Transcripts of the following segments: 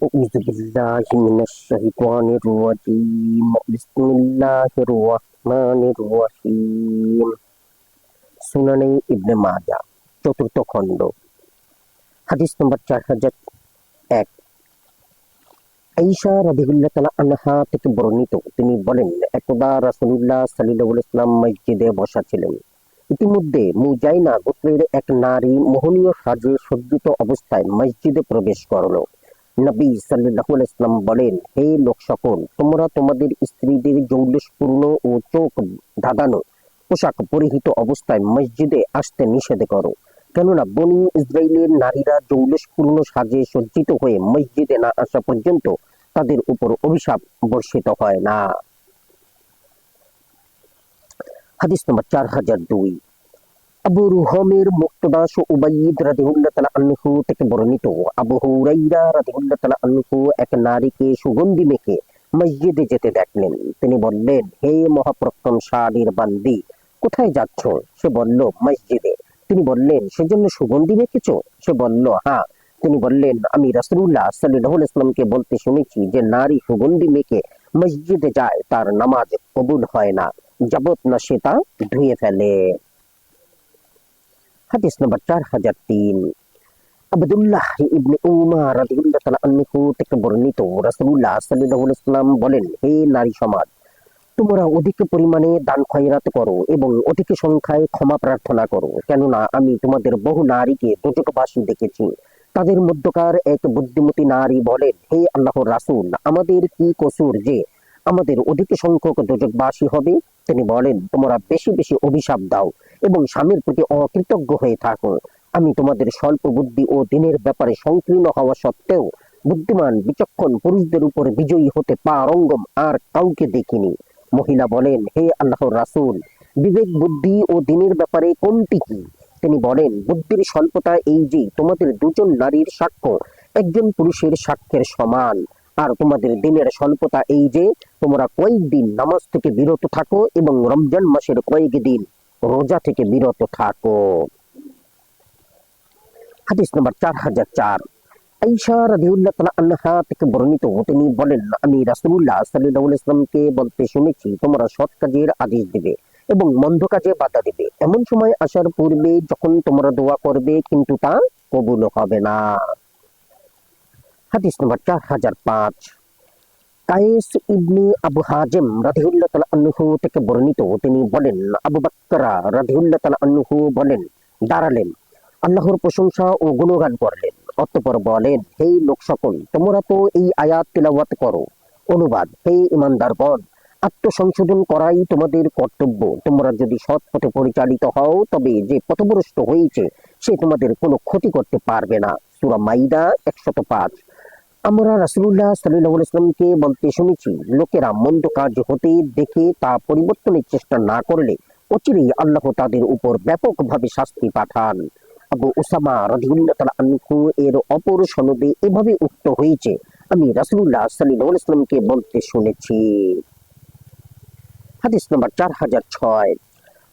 أعوذ بالله من الشيطان الرجيم بسم الله الرحمن الرحيم সুনানে ইবনে মাজাহ চতুর্থ খণ্ড হাদিস নম্বর 4001 আয়েশা রাদিয়াল্লাহু তাআলা আনহা থেকে বর্ণিত তিনি বলেন একদা রাসূলুল্লাহ সাল্লাল্লাহু আলাইহি ওয়াসাল্লাম মসজিদে বসা ছিলেন। ইতিমধ্যে মুজাইনা গোত্রের এক নারী মোহনীয় সাজে সজ্জিত অবস্থায় মসজিদে প্রবেশ করলো। নবী সাল্লাল্লাহু আলাইহি ওয়াসাল্লাম বলেন, হে লোক সকল, তোমরা তোমাদের স্ত্রীদের জৌলুসপূর্ণ ও চোখ ধাঁধানো পোশাক পরিহিত অবস্থায় মসজিদে আসতে নিষেধ করো, কেননা বনী ইসরাইলের নারীরা জৌলুসপূর্ণ সাজে সজ্জিত হয়ে মসজিদে না আসা পর্যন্ত তাদের উপর অভিশাপ বর্ষিত হয় না। হাদিস নম্বর 4002 আবু রুহমের মুক্তদাস উবাইদ রাদিয়াল্লাহু তাআলা আনহু থেকে বর্ণিত আবু হুরায়রা রাদিয়াল্লাহু তাআলা আনহু এক নারীকে সুগন্ধি মেখে মসজিদে যেতে দেখলেন। তিনি বললেন, হে মহাপরাক্রমশালীর বান্দি, কোথায় যাচ্ছ? সে বলল, মসজিদে। তিনি বললেন, সেজন্য সুগন্ধি মেখেছো? সে বলল, হ্যাঁ। তিনি বললেন, আমি রাসূলুল্লাহ সাল্লাল্লাহু আলাইহি ওয়াসাল্লামকে বলতে শুনেছি যে নারী সুগন্ধি মেখে মসজিদে যায় তার নামাজ কবুল হয় না যাবত না সে তা ধুয়ে ফেলে। হাদিস নম্বর 4003 আব্দুল্লাহ ইবনে উমর রাদিয়াল্লাহু তাআলা আনহু থেকে বর্ণিত রাসূলুল্লাহ সাল্লাল্লাহু আলাইহি ওয়াসাল্লাম বলেন, হে নারী সমাজ, তোমরা অধিক পরিমাণে দান খয়রাত করো এবং অধিক সংখ্যায় ক্ষমা প্রার্থনা করো, কেননা আমি তোমাদের বহু নারীকে দোজখবাসী দেখেছি। তাদের মধ্যকার এক বুদ্ধিমতী নারী বলেন, হে আল্লাহর রাসূল, আমাদের কি কসুর যে আমাদের অধিক সংখ্যক দোজখবাসী হবে? তিনি বলেন, তোমরা বেশি বেশি অভিশাপ দাও এবং স্বামীর প্রতি অকৃতজ্ঞ হয়ে থাকো। আমি তোমাদের স্বল্প বুদ্ধি ও দিনের ব্যাপারে সংকীর্ণ হওয়া সত্ত্বেও বুদ্ধিমান বিচক্ষণ পুরুষদের উপর বিজয়ী হতে পারঙ্গম আর কাউকে দেখিনি। মহিলা বলেন, হে আল্লাহর রাসূল, বিবেক বুদ্ধি ও দিনের ব্যাপারে কোনটি কি? তিনি বলেন, বুদ্ধির স্বল্পতা এই যে তোমাদের দুজন নারীর সাক্ষ্য একজন পুরুষের সাক্ষ্যের সমান, আর তোমাদের দিনের স্বল্পতা এই যে তোমরা কয়েকদিন নামাজ থেকে বিরত থাকো এবং রমজান মাসের কয়েকদিন রোজা থেকে বিরত থাকো। হাদিস নম্বর 4004 আয়েশা রাদিয়াল্লাহু তাআলা আনহা থেকে বর্ণিত তিনি বলেন, আমি রাসূলুল্লাহ সাল্লাল্লাহু আলাইহি ওয়াসাল্লামকে বলতে শুনেছি, তোমরা সৎ কাজের আদেশ দিবে এবং মন্দ কাজে বাধা দিবে এমন সময় আসার পূর্বে যখন তোমরা দোয়া করবে কিন্তু তা কবুল হবে না। হাদিস নম্বর 4005 কায়েস ইবনে আবু হাজিম রাদিয়াল্লাহু তাআলা আনহু থেকে বর্ণিত তিনি বলেন, আবু বকর রাদিয়াল্লাহু তাআলা আনহু বলেন, দাঁড়ালেন, আল্লাহর প্রশংসা ও গুণগান করলেন, অতঃপর বলেন, হে লোক সকল, তোমরা তো এই আয়াত তিলাওয়াত করো। অনুবাদ, হে ঈমানদারগণ, আত্মসংশোধন করাই তোমাদের কর্তব্য। তোমরা যদি সৎ পথে পরিচালিত হও তবে যে পথভ্রষ্ট হয়েছে সে তোমাদের কোনো ক্ষতি করতে পারবে না। সূরা মাইদা 105। আমরা রাসূলুল্লাহ সাল্লাল্লাহু আলাইহি ওয়াসাল্লামকে বলতে শুনেছি, লোকেরা মন্দ কাজ হতে দেখে তা পরিবর্তনের চেষ্টা না করলে অচিরেই আল্লাহ তাদের উপর ব্যাপকভাবে শাস্তি পাঠান। আবু উসামা রাদিয়াল্লাহু তাআলা আনহু এর অপর সনদে এভাবে উক্ত হয়েছে, আমি রাসূলুল্লাহ সাল্লাল্লাহু আলাইহি ওয়াসাল্লামকে বলতে শুনেছি। হাদিস নম্বর 4006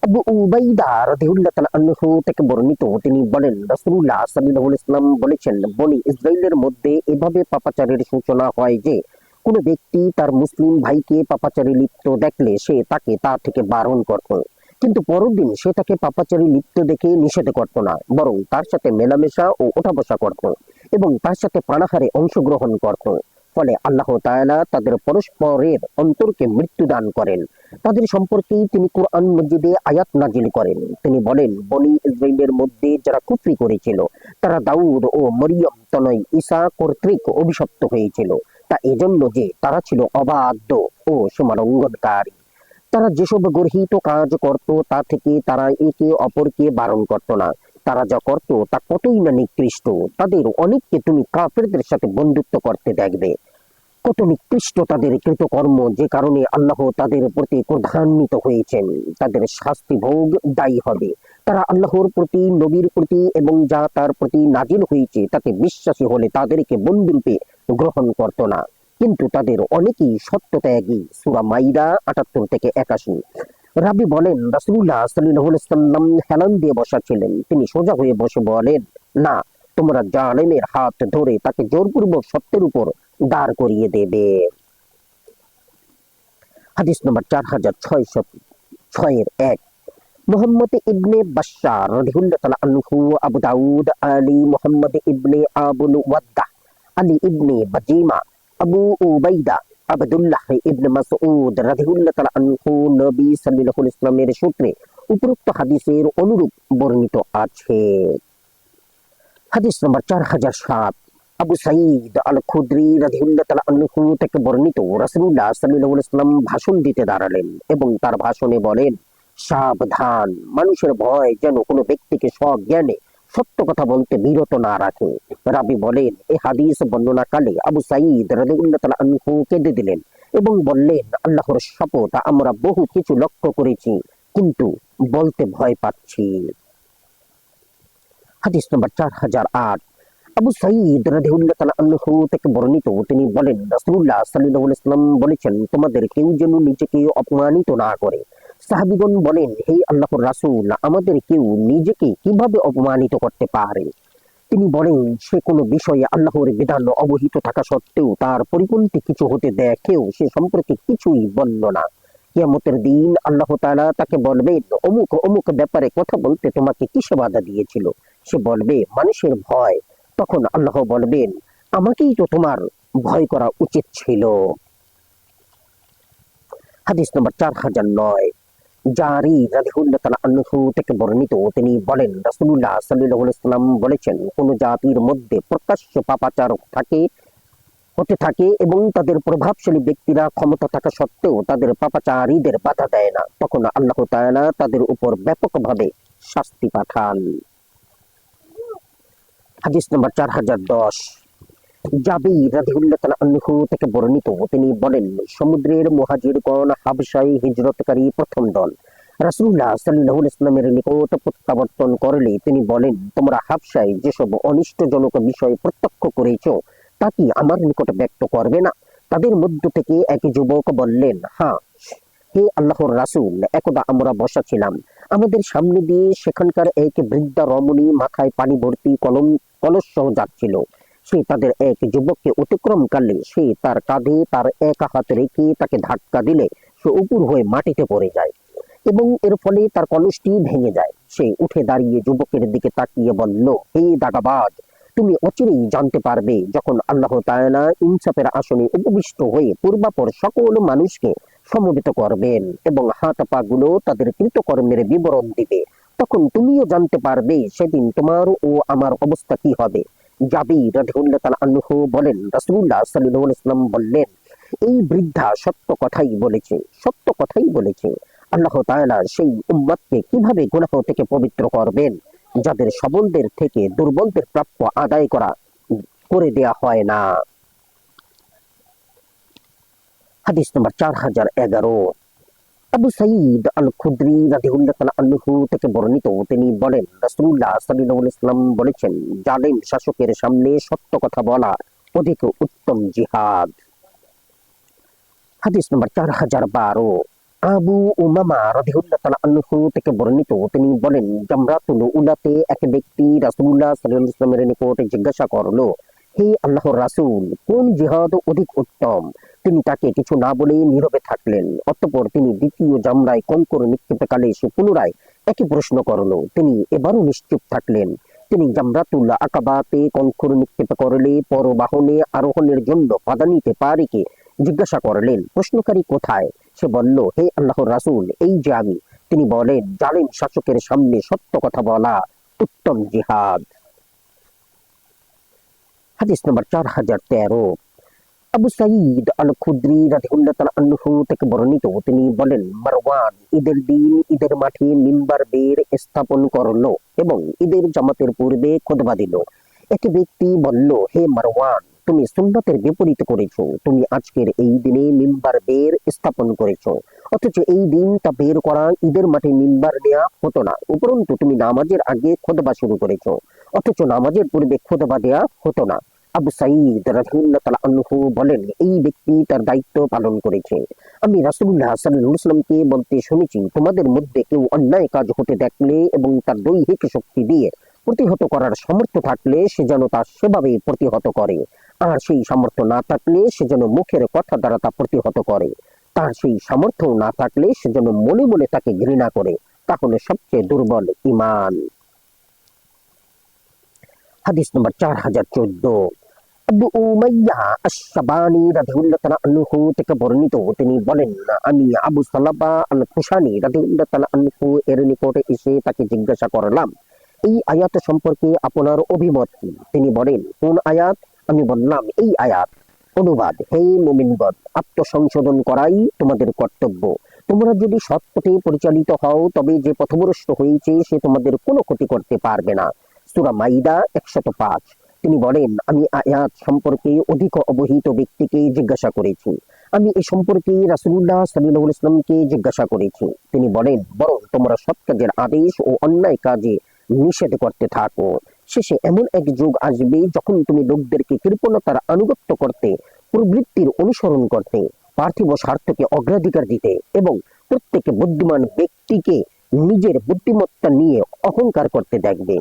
আবু উবাইদা রাদিয়াল্লাহু তাআলা আনহু থেকে বর্ণিত তিনি বলেন, রাসূলুল্লাহ সাল্লাল্লাহু আলাইহি ওয়াসাল্লাম বলেছেন, বনী ইসরাইলের মধ্যে এভাবে পাপাচারের সূচনা হয় যে কোনো ব্যক্তি তার মুসলিম ভাইকে পাপাচারে লিপ্ত দেখলে সে তাকে তা থেকে বারণ করত, কিন্তু পরের দিন সে তাকে পাপাচারে লিপ্ত দেখে নিষেধ করত না, বরং তার সাথে মেলামেশা ও ওঠা বসা করত এবং তার সাথে পানাহারে অংশগ্রহণ করত। ফলে আল্লাহ তাআলা তাদের পরস্পরের অন্তরকে মৃত্যু দান করেন। তাদের সম্পর্কেই তিনি কুরআন মজিদে আয়াত নাজিল করেন। তিনি বলেন, বনী ইসরাইলের মধ্যে যারা কুফরি করেছিল তারা দাউদ ও মরিয়ম তনয় ঈসা কর্তৃক অভিশপ্ত হয়েছিল, তা এজন্য যে তারা ছিল অবাধ্য ও সীমালঙ্ঘনকারী। তারা যেসব গর্হিত কাজ করত তা থেকে তারা একে অপরকে বারণ করত না। তারা যা করত তা কতই না নিকৃষ্ট। তাদের অনেককে তুমি কাফেরদের সাথে বন্ধুত্ব করতে দেখবে। কত নিকৃষ্ট তাদের কৃতকর্ম, যে কারণে আল্লাহ তাদের প্রতি ক্রোধান্বিত হয়েছেন। তাদের শাস্তি ভোগ দায়ী হবে। তারা আল্লাহর প্রতি, নবীর প্রতি এবং যা তার প্রতি নাজিল হয়েছে তাতে বিশ্বাসী হলে তাদেরকে বন্ধুরূপে গ্রহণ করত না, কিন্তু তাদের অনেকেই সত্যত্যাগী। সূরা মাইদা ৭৮ থেকে ৮১। রাবি বলেন, রাসূলুল্লাহ সাল্লাল্লাহু আলাইহি ওয়াসাল্লাম হেলান দিয়ে বসা ছিলেন। তিনি সোজা হয়ে বসে বলেন, না, তোমরা জালেমের হাত ধরে তাকে জোরপূর্বক সত্যের উপর দাঁড় করিয়ে দেবে। হাদিস নম্বর 4606 মোহাম্মদ ইবনে বাশশার রাদিয়াল্লাহু তাআলা আনহু, আবু দাউদ, আলী মোহাম্মদ ইবনে আবুল ওয়াদ্দা, আলী ইবনে বাজিমা, আবু উবাইদা, আব্দুল্লাহ ইবনে মাসউদ রাদিয়াল্লাহু তাআলা আনহু নবী সাল্লাল্লাহু আলাইহি ওয়াসাল্লামের সূত্রে উপরোক্ত হাদিসের অনুরূপ বর্ণিত আছে। হাদিস নম্বর 4007 আবু সাঈদ আল খুদরি রাদিয়াল্লাহু তাআলা আনহু থেকে বর্ণিত, রাসূলুল্লাহ সাল্লাল্লাহু আলাইহি ওয়াসাল্লাম ভাষণ দিতে দাঁড়ালেন এবং তার ভাষণে বলেন, সাবধান, মানুষের ভয় যেন কোনো ব্যক্তিকে সজ্ঞানে সত্য কথা বলতে বিরত না রাখে। রাবি বলেন, এই হাদিস বর্ণনাকালে আবু সাঈদ রাদিয়াল্লাহু তাআলা আনহু কেঁদে দিলেন এবং বললেন, আল্লাহর শপথ, আমরা বহু কিছু লক্ষ্য করেছি কিন্তু বলতে ভয় পাচ্ছি। হাদিস নম্বর 4008 আবু সাঈদ রাদিয়াল্লাহু তাআলা আনহু থেকে বর্ণিত, তিনি বলেন, রাসূলুল্লাহ সাল্লাল্লাহু আলাইহি ওয়াসাল্লাম বলেছেন, তোমাদের কেউ যেন নিজেকে অপমানিত না করে। সাহাবীগণ বলেন, হে আল্লাহর রাসূল, আমাদের কেউ নিজেকে কিভাবে অপমানিত করতে পারে? তিনি বলেন, সে কোনো বিষয়ে আল্লাহর বিধান অবহিত থাকা সত্ত্বেও তার পরিপন্থী কিছু হতে দেখেও সে সম্পর্কে কিছুই বলল না। কিয়ামতের দিন আল্লাহ তাআলা তাকে বলবেন, অমুক অমুক ব্যাপারে কথা বলতে তোমাকে কিসে বাধা দিয়েছিল? সে বলবে, মানুষের ভয়। তখন আল্লাহ বলবেন, আমাকেই তো তোমার ভয় করা উচিত ছিল। হাদিস নম্বর 4009 জারি রাদিয়াল্লাহু তাআলা আনহু থেকে বর্ণিত, তিনি বলেন, রাসূলুল্লাহ সাল্লাল্লাহু আলাইহি ওয়াসাল্লাম বলেছেন, কোন জাতির মধ্যে প্রকাশ্য পাপাচার হতে থাকে এবং তাদের প্রভাবশালী ব্যক্তিরা ক্ষমতা থাকা সত্ত্বেও তাদের পাপাচারীদের বাধা দেয় না, তখন আল্লাহ তাআলা তাদের উপর ব্যাপকভাবে শাস্তি পাঠান। হাদিস নম্বর 4010 জাবির রাদিয়াল্লাহু তাআলা আনহু থেকে বর্ণিত, তিনি বলেন, সমুদ্রের মুহাজিরগণ হাবশায় হিজরতকারী প্রথম দল রাসূলুল্লাহ সাল্লাল্লাহু আলাইহি ওয়াসাল্লামের নিকট প্রত্যাবর্তন করলে তিনি বলেন, তোমরা হাবশায় যেসব অনিষ্টজনক বিষয় প্রত্যক্ষ করেছো তা কি আমার নিকট ব্যক্ত করবে না? তাদের মধ্য থেকে এক যুবক বললেন, হ্যাঁ হে আল্লাহর রাসূল, একদা আমরা বসা ছিলাম, আমাদের সামনে দিয়ে সেখানকার এক বৃদ্ধা রমণী মাথায় পানি ভর্তি কলস সহ যাচ্ছিল। সে তাদের এক যুবককে অতিক্রমকালে সে তার কাঁধে তার এক হাত রেখে তাকে ধাক্কা দিলে সে উপর হয়ে মাটিতে পড়ে যায় এবং এর ফলে তার কলসটি ভেঙে যায়। সে উঠে দাঁড়িয়ে যুবকের দিকে তাকিয়ে বলল, হে দাগাবাজ, তুমি অচিরেই জানতে পারবে যখন আল্লাহ তাআলা ইনসাফের আসনে উপবিষ্ট হয়ে পূর্বাপর সকল মানুষকে সমবেত করবেন এবং হাত পা গুলো তাদের কৃতকর্মের বিবরণ দিবে, তখন তুমিও জানতে পারবে সেদিন তোমার ও আমার অবস্থা কি হবে। জাবির রাদিয়াল্লাহু তাআলা আনহু বলেন, রাসূলুল্লাহ সাল্লাল্লাহু আলাইহি ওয়াসাল্লাম বললেন, এই বৃদ্ধা সত্য কথাই বলেছে, সত্য কথাই বলেছে। আল্লাহ তাআলা সেই উম্মতকে কিভাবে গুনাহ থেকে পবিত্র করবেন যাদের সবলদের থেকে দুর্বলদের প্রাপ্য আদায় করে দেয়া হয় না। হাদিস নম্বর 4011 আবু সাঈদ আল খুদরি রাদিয়াল্লাহু তাআলা আনহু থেকে বর্ণিত, তিনি বলেন, রাসূলুল্লাহ সাল্লাল্লাহু আলাইহি ওয়াসাল্লাম বলেছেন, জালিম শাসকের সামনে সত্য কথা বলা অধিক উত্তম জিহাদ। হাদিস নম্বর 4012 আবু উমামা রাদিয়াল্লাহু তাআলা আনহু থেকে বর্ণিত, তিনি বলেন, জামরাতুল উলাতে এক ব্যক্তি রাসূলুল্লাহ সাল্লাল্লাহু আলাইহি ওয়াসাল্লামের নিকট জিজ্ঞাসা করলো, হে আল্লাহর রাসূল, কোন জিহাদ অধিক উত্তম? তিনি তাকে কিছু না বলে নীরবে থাকলেন। অতঃপর তিনি দ্বিতীয় জামরায় কঙ্কর নিক্ষেপকালে সে পুনরায় একই প্রশ্ন করলো। তিনি এবারও নিশ্চুপ থাকলেন। তিনি জামরাতুল আকাবাতে কঙ্কর নিক্ষেপ করলে পরবাহনে আরোহণের জন্য বাধা নিতে পারে কি? জিজ্ঞাসা করলেন, প্রশ্নকারী কোথায়? সে বলল, হে আল্লাহর রাসূল, এই যে আমি। তিনি বলেন, জালিম শাসকের সামনে সত্য কথা বলা উত্তম জিহাদ। হাদিস নম্বর 4013 আবু সাঈদ আল খুদরি রাদিয়াল্লাহু তাআলা আনহু থেকে বর্ণিত, তিনি বলেন, মারওয়ান ঈদের দিন ঈদের মাঠে মিম্বার বের স্থাপন করলো এবং ঈদের জামাতের পূর্বে খুতবা দিল। এক ব্যক্তি বলল, হে মারওয়ান, তুমি সুন্নতের বিপরীত করেছো। তুমি আজকের এই দিনে মিম্বার বের স্থাপন করেছো, অথচ এই দিন তা বের করা ঈদের মাঠে মিম্বার নেওয়া হতো না। উপরন্তু তুমি নামাজের আগে খুতবা শুরু করেছো, অথচ নামাজের পূর্বে খুতবা দেয়া হতো না। আবু সাঈদ রাদিয়াল্লাহু তাআলা আনহু বলেন, এই ব্যক্তি তার দায়িত্ব পালন করেছে। আমি রাসূলুল্লাহ সাল্লাল্লাহু আলাইহি ওয়াসাল্লামকে বলতে শুনেছি, তোমাদের মধ্যে কেউ অন্যায় কাজ হতে দেখলে এবং তার দৈহিক শক্তি দিয়ে প্রতিহত করার সামর্থ্য থাকলে সে যেন তা সেভাবে প্রতিহত করে, আর সেই সামর্থ্য না থাকলে সে যেন মুখের কথা দ্বারা তা প্রতিহত করে, তার সেই সামর্থ্য না থাকলে সে যেন মনে মনে তাকে ঘৃণা করে। তাহলে সবচেয়ে দুর্বল ঈমান। হাদিস নম্বর 4014। আবু উমাইয়া আশ-শাবানি রাদিয়াল্লাহু তাআলা আনহু থেকে বর্ণিত, তিনি বলেন, আমি আবু সালাবা আল খুশানি রাদিয়াল্লাহু তাআলা আনহু এর নিকটে এসে তাকে জিজ্ঞাসা করলাম, এই আয়াত সম্পর্কে আপনার অভিমত কি? তিনি বলেন, কোন আয়াত? আমি বললাম, এই আয়াত। অনুবাদ, হে মুমিনগণ, আত্মসংশোধন করাই তোমাদের কর্তব্য। তোমরা যদি সৎ পথে পরিচালিত হও তবে যে পথভ্রষ্ট হয়েছে সে তোমাদের কোনো ক্ষতি করতে পারবে না। সূরা মাইদা 105। তিনি বলেন, আমি আয়াত সম্পর্কে অধিক অবহিত ব্যক্তিকে জিজ্ঞাসা করেছি। আমি এ সম্পর্কে রাসূলুল্লাহ সাল্লাল্লাহু আলাইহি ওয়াসাল্লামকে জিজ্ঞাসা করেছি। তিনি বলেন, বরং তোমরা সৎ কাজের আদেশ ও অন্যায় কাজে নিষেধ করতে থাকো। শেষে এমন এক যুগ আসবে যখন তুমি লোকদেরকে কৃপণতার আনুগত্য করতে, প্রবৃত্তির অনুসরণ করতে, পার্থিব স্বার্থকে অগ্রাধিকার দিতে এবং প্রত্যেক বুদ্ধিমান ব্যক্তিকে নিজের বুদ্ধিমত্তা নিয়ে অহংকার করতে দেখবে।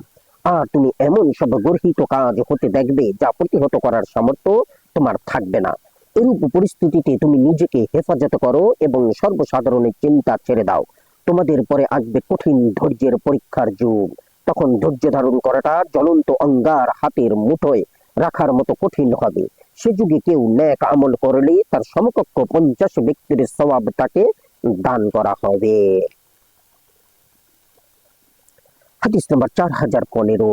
আর তুমি এমন সব গর্হিত কাজ হতে দেখবে যা প্রতিহত করার সামর্থ্য তোমার থাকবে না। এরূপ পরিস্থিতিতে তুমি নিজেকে হেফাজত করো এবং সর্বসাধারণের চিন্তা ছেড়ে দাও। তোমাদের পরে আসবে কঠিন ধৈর্যের পরীক্ষার যুগ। তখন ধৈর্য ধারণ করাটা জ্বলন্ত অঙ্গার হাতের মুঠোয় রাখার মতো কঠিন হবে। সে যুগে কেউ নেক আমল করলে তার সমকক্ষ 50 ব্যক্তির সওয়াব তাকে দান করা হবে। হাদিস নম্বর 4015।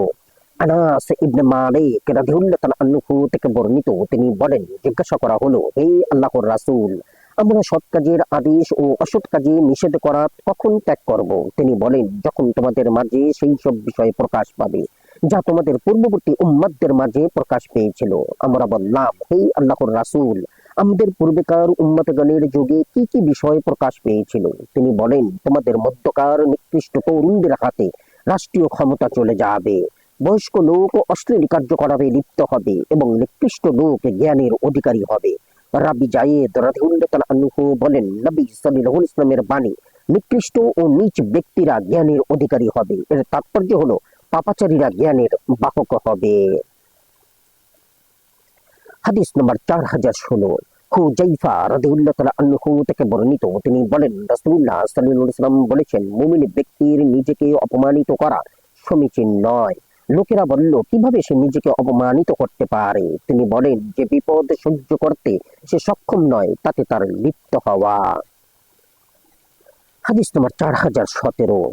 আনাস ইবনে মালিক রাদিয়াল্লাহু তাআলা আনহু থেকে বর্ণিত, তিনি বলেন, জিজ্ঞাসা করা হলো, হে আল্লাহর রাসূল, আমরা সৎ কাজের আদেশ ও অসৎ কাজে নিষেধ করা কখন ত্যাগ করব? তিনি বলেন, যখন তোমাদের মাঝে সেই সব বিষয় প্রকাশ পাবে যা তোমাদের পূর্ববর্তী উম্মতদের মাঝে প্রকাশ পেয়েছিল। আমরা বললাম, হে আল্লাহর রাসূল, আমাদের পূর্বেকার উম্মতগণের যুগে কি কি বিষয় প্রকাশ পেয়েছিল? তিনি বলেন, তোমাদের মধ্যকার নিকৃষ্ট তরুণদের হাতে রাষ্ট্রীয় ক্ষমতা চলে যাবে, বয়স্ক লোক অশ্লীল কার্যকলাপে লিপ্ত হবে এবং নিকৃষ্ট লোক জ্ঞানের অধিকারী হবে। রাবি জায়েদ রাদিয়াল্লাহু তাআলা আনহু বলেন, নবী সাল্লাল্লাহু আলাইহি ওয়াসাল্লামের বাণী, নিকৃষ্ট ও নীচ ব্যক্তিরা জ্ঞানের অধিকারী হবে, এর তাৎপর্য হলো পাপাচারীরা জ্ঞানের বাহক হবে। হাদিস নম্বর 4016। হুযায়ফা রাদিয়াল্লাহু তাআলা আনহু থেকে বর্ণিত, তিনি বলেন, রাসূলুল্লাহ সাল্লাল্লাহু আলাইহি ওয়াসাল্লাম বলেছেন, মুমিন ব্যক্তির নিজেকে অপমানিত করা সমীচীন নয়। লোকেরা বলল, কিভাবে সে নিজেকে অপমানিত করতে পারে? তিনি বলেন, যে বিপদ সহ্য করতে সে সক্ষম নয় তাতে তার লিপ্ত হওয়া। হাদিস নম্বর 4017।